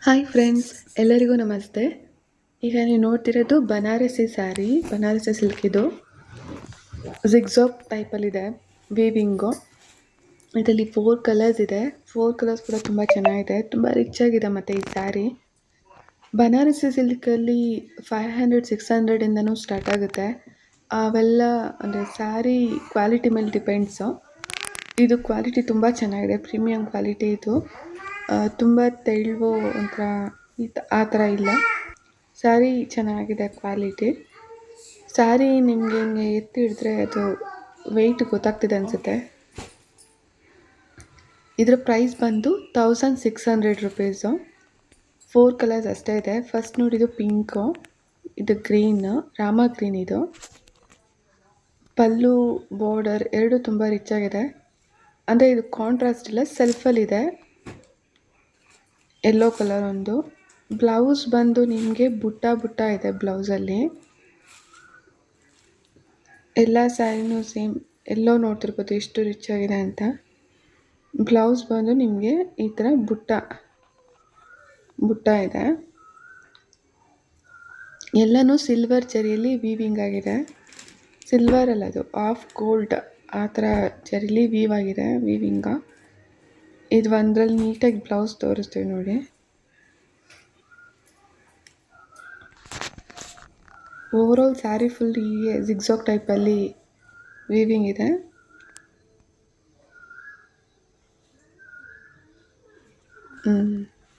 Hi friends, ಎಲ್ಲರಿಗೂ ನಮಸ್ತೆ. ಈಗ ನೀವು ನೋಡ್ತಿರೋದು ಬನಾರಸಿ ಸ್ಯಾರಿ, ಬನಾರಸಿ ಸಿಲ್ಕ್. ಇದು ಜಿಗ್ಜಾಗ್ ಟೈಪಲ್ಲಿದೆ ವೀವಿಂಗು. ಇದರಲ್ಲಿ 4 ಕಲರ್ಸ್ ಇದೆ. 4 ಕಲರ್ಸ್ ಕೂಡ ತುಂಬ ಚೆನ್ನಾಗಿದೆ, ತುಂಬ ರಿಚ್ ಆಗಿದೆ. ಮತ್ತು ಈ ಸ್ಯಾರಿ ಬನಾರಸಿ ಸಿಲ್ಕಲ್ಲಿ 500-600 ಇಂದನೂ ಸ್ಟಾರ್ಟ್ ಆಗುತ್ತೆ. ಅವೆಲ್ಲ ಅಂದರೆ ಸ್ಯಾರಿ ಕ್ವಾಲಿಟಿ ಮೇಲೆ ಡಿಪೆಂಡ್ಸು. ಇದು ಕ್ವಾಲಿಟಿ ತುಂಬ ಚೆನ್ನಾಗಿದೆ, ಪ್ರೀಮಿಯಂ ಕ್ವಾಲಿಟಿ. ಇದು ತುಂಬ ತೆಳುವು ಒಂಥರ ಆ ಥರ ಇಲ್ಲ. ಸ್ಯಾರಿ ಚೆನ್ನಾಗಿದೆ ಕ್ವಾಲಿಟಿ. ಸ್ಯಾರಿ ನಿಮಗೆ ಹಿಂಗೆ ಎತ್ತಿ ಹಿಡಿದ್ರೆ ಅದು ವೆಯ್ಟ್ ಗೊತ್ತಾಗ್ತಿದೆ ಅನಿಸುತ್ತೆ. ಇದರ ಪ್ರೈಸ್ ಬಂದು 1600 ರುಪೀಸು. 4 ಕಲರ್ಸ್ ಅಷ್ಟೇ ಇದೆ. ಫಸ್ಟ್ ನೋಡಿದ್ದು ಪಿಂಕು, ಇದು ಗ್ರೀನ್, ರಾಮ ಗ್ರೀನ್. ಇದು ಪಲ್ಲು ಬಾರ್ಡರ್ ಎರಡು ತುಂಬ ರಿಚ್ ಆಗಿದೆ. ಅಂದರೆ ಇದು ಕಾಂಟ್ರಾಸ್ಟ್ ಇಲ್ಲ, ಸೆಲ್ಫಲ್ಲಿದೆ. ಯೆಲ್ಲೋ ಕಲರ್ ಒಂದು. ಬ್ಲೌಸ್ ಬಂದು ನಿಮಗೆ ಬುಟ್ಟ ಇದೆ ಬ್ಲೌಸಲ್ಲಿ. ಎಲ್ಲ ಸ್ಯಾರಿನೂ ಸೇಮ್ ಎಲ್ಲೋ ನೋಡ್ತಿರ್ಬೋದು ಎಷ್ಟು ರಿಚ್ ಆಗಿದೆ ಅಂತ. ಬ್ಲೌಸ್ ಬಂದು ನಿಮಗೆ ಈ ಥರ ಬುಟ್ಟ ಇದೆ. ಎಲ್ಲನೂ ಸಿಲ್ವರ್ ಜರಿಯಲ್ಲಿ ವೀವಿಂಗ್ ಆಗಿದೆ. ಸಿಲ್ವರ್ ಅಲ್ಲ, ಅದು ಆಫ್ ಗೋಲ್ಡ್ ಆ ಥರ ಜರಿಲಿ ವೀವ್ ಆಗಿದೆ ವೀವಿಂಗ. ಇದು ಒಂದರಲ್ಲಿ ನೀಟಾಗಿ ಬ್ಲೌಸ್ ತೋರಿಸ್ತೀವಿ ನೋಡಿ. ಓವರಾಲ್ ಸ್ಯಾರಿ ಫುಲ್ ಹೀಗೆ ಜಿಗ್ಜಾಗ್ ಟೈಪಲ್ಲಿ ವೀವಿಂಗ್ ಇದೆ.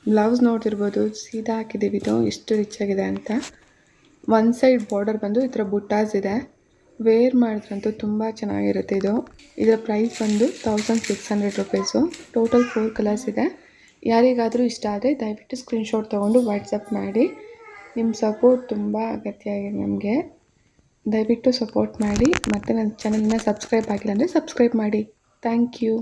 ಬ್ಲೌಸ್ ನೋಡ್ತಿರ್ಬೋದು, ಸೀದಾ ಹಾಕಿದ್ದೀವಿ. ಇದು ಎಷ್ಟು ರಿಚ್ ಆಗಿದೆ ಅಂತ. ಒಂದು ಸೈಡ್ ಬಾರ್ಡರ್ ಬಂದು ಈ ಥರ ಬುಟ್ಟಾಸ್ ಇದೆ. ವೇರ್ ಮಾಡಿದ್ರಂತೂ ತುಂಬ ಚೆನ್ನಾಗಿರುತ್ತೆ ಇದು. ಇದರ ಪ್ರೈಸ್ ಬಂದು 1600 ರುಪೀಸು. ಟೋಟಲ್ 4 ಕಲರ್ಸ್ ಇದೆ. ಯಾರಿಗಾದರೂ ಇಷ್ಟ ಆದರೆ ದಯವಿಟ್ಟು ಸ್ಕ್ರೀನ್ಶಾಟ್ ತೊಗೊಂಡು ವಾಟ್ಸಪ್ ಮಾಡಿ. ನಿಮ್ಮ ಸಪೋರ್ಟ್ ತುಂಬ ಅಗತ್ಯ ಆಗಿದೆ ನಮಗೆ. ದಯವಿಟ್ಟು ಸಪೋರ್ಟ್ ಮಾಡಿ. ಮತ್ತು ನನ್ನ ಚಾನಲ್ನ ಸಬ್ಸ್ಕ್ರೈಬ್ ಆಗಿಲ್ಲ ಅಂದರೆ ಸಬ್ಸ್ಕ್ರೈಬ್ ಮಾಡಿ. Thank you.